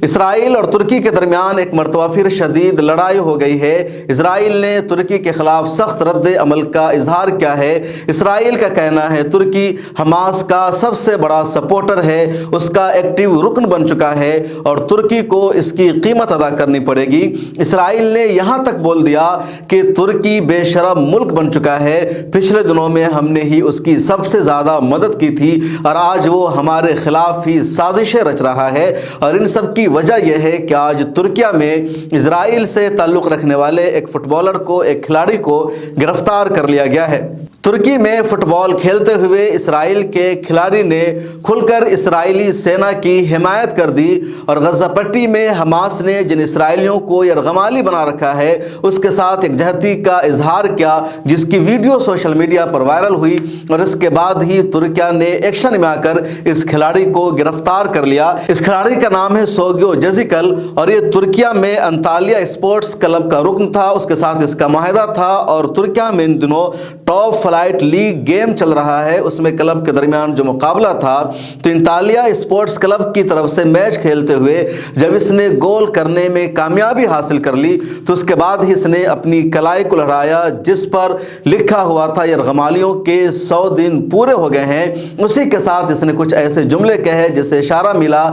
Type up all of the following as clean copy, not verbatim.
اسرائیل اور ترکی کے درمیان ایک مرتبہ پھر شدید لڑائی ہو گئی ہے۔ اسرائیل نے ترکی کے خلاف سخت رد عمل کا اظہار کیا ہے۔ اسرائیل کا کہنا ہے ترکی حماس کا سب سے بڑا سپورٹر ہے، اس کا ایکٹیو رکن بن چکا ہے اور ترکی کو اس کی قیمت ادا کرنی پڑے گی۔ اسرائیل نے یہاں تک بول دیا کہ ترکی بے شرم ملک بن چکا ہے، پچھلے دنوں میں ہم نے ہی اس کی سب سے زیادہ مدد کی تھی اور آج وہ ہمارے خلاف ہی سازشیں رچ رہا ہے، اور ان سب کی وجہ یہ ہے کہ آج ترکیہ میں اسرائیل سے تعلق رکھنے والے ایک فٹ بالر کو، ایک کھلاڑی کو گرفتار کر لیا گیا ہے۔ ترکی میں فٹ بال کھیلتے ہوئے اسرائیل کے کھلاڑی نے کھل کر اسرائیلی سینا کی حمایت کر دی اور غزہ پٹی میں حماس نے جن اسرائیلیوں کو یرغمالی بنا رکھا ہے اس کے ساتھ یکجہتی کا اظہار کیا، جس کی ویڈیو سوشل میڈیا پر وائرل ہوئی، اور اس کے بعد ہی ترکیہ نے ایکشن میں آ کر اس کھلاڑی کو گرفتار کر لیا۔ اس کھلاڑی کا نام ہے سوگیو جزیکل اور یہ ترکیہ میں انطالیہ اسپورٹس کلب کا رکن تھا، اس کے ساتھ اس کا معاہدہ تھا، اور ترکیہ میں ان دنوں ٹاپ فلائٹ لیگ گیم چل رہا ہے، اس میں کلب کے درمیان جو مقابلہ تھا تو انطالیہ اسپورٹس کلب کی طرف سے میچ کھیلتے ہوئے جب اس نے گول کرنے میں کامیابی حاصل کر لی تو اس کے بعد ہی اس نے اپنی کلائی کو لہرایا جس پر لکھا ہوا تھا یرغمالیوں کے 100 دن پورے ہو گئے ہیں۔ اسی کے ساتھ اس نے کچھ ایسے جملے کہے جسے اشارہ ملا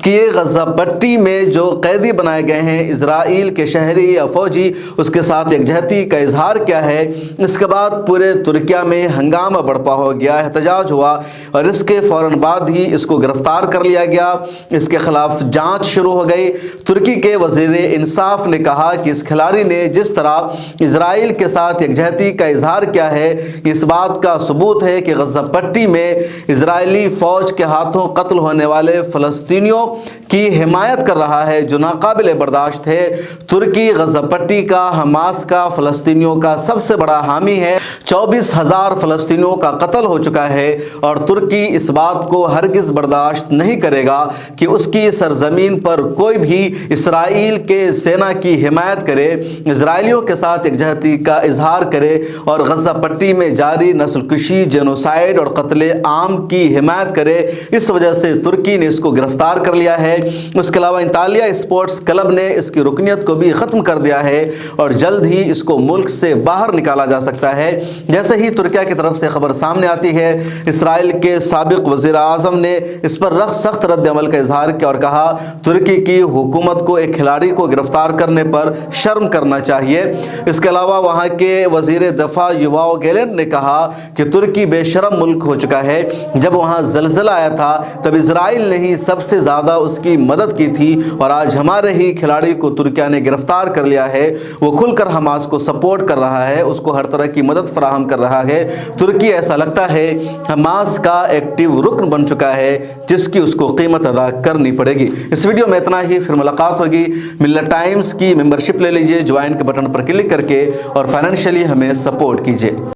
کہ یہ غزہ پٹی میں جو قیدی بنائے گئے ہیں اسرائیل کے شہری یا فوجی، اس کے ساتھ یکجہتی کا اظہار کیا ہے۔ اس کے بعد پورے ترکیہ میں ہنگامہ برپا ہو گیا، احتجاج ہوا اور اس کے فوراً بعد ہی اس کو گرفتار کر لیا گیا، اس کے خلاف جانچ شروع ہو گئی۔ ترکی کے وزیر انصاف نے کہا کہ اس کھلاڑی نے جس طرح اسرائیل کے ساتھ یکجہتی کا اظہار کیا ہے، اس بات کا ثبوت ہے کہ غزہ پٹی میں اسرائیلی فوج کے ہاتھوں قتل ہونے والے فلسطینیوں کی حمایت کر رہا ہے جو ناقابل برداشت ہے۔ ترکی غزہ پٹی کا، حماس کا، فلسطینیوں کا سب سے بڑا حامی ہے۔ 24,000 فلسطینیوں کا قتل ہو چکا ہے اور ترکی اس بات کو ہرگز برداشت نہیں کرے گا کہ اس کی سرزمین پر کوئی بھی اسرائیل کے سینا کی حمایت کرے، اسرائیلیوں کے ساتھ یکجہتی کا اظہار کرے اور غزہ پٹی میں جاری نسل کشی، جینوسائیڈ اور قتل عام کی حمایت کرے۔ اس وجہ سے ترکی نے اس کو گرفتار کر لیا ہے۔ اس کے علاوہ انطالیہ اسپورٹس کلب نے اس کی رکنیت کو بھی ختم کر دیا ہے اور جلد ہی اس کو ملک سے باہر نکالا جا سکتا ہے۔ جیسے ہی ترکیہ کی طرف سے خبر سامنے آتی ہے، اسرائیل کے سابق وزیر اعظم نے اس پر سخت رد عمل کا اظہار کیا اور کہا ترکی کی حکومت کو ایک کھلاڑی کو گرفتار کرنے پر شرم کرنا چاہیے۔ اس کے علاوہ وہاں کے وزیر دفاع یواو گیلنٹ نے کہا کہ ترکی بے شرم ملک ہو چکا ہے، جب وہاں زلزلہ آیا تھا تب اسرائیل نے ہی سب سے زیادہ اس کی مدد کی تھی اور آج ہمارے ہی کھلاڑی کو ترکیہ نے گرفتار کر لیا ہے، وہ کھل کر حماس کو سپورٹ کر رہا ہے، اس کو ہر طرح کی مدد فراہم کر رہا ہے۔ ترکی ایسا لگتا ہے حماس کا ایکٹیو رکن بن چکا ہے جس کی اس کو قیمت ادا کرنی پڑے گی۔ اس ویڈیو میں اتنا ہی، پھر ملاقات ہوگی۔ ملت ٹائمز کی ممبرشپ لے لیجئے، جوائن کے بٹن پر کلک کر کے اور فائنینشلی ہمیں سپورٹ کیجئے۔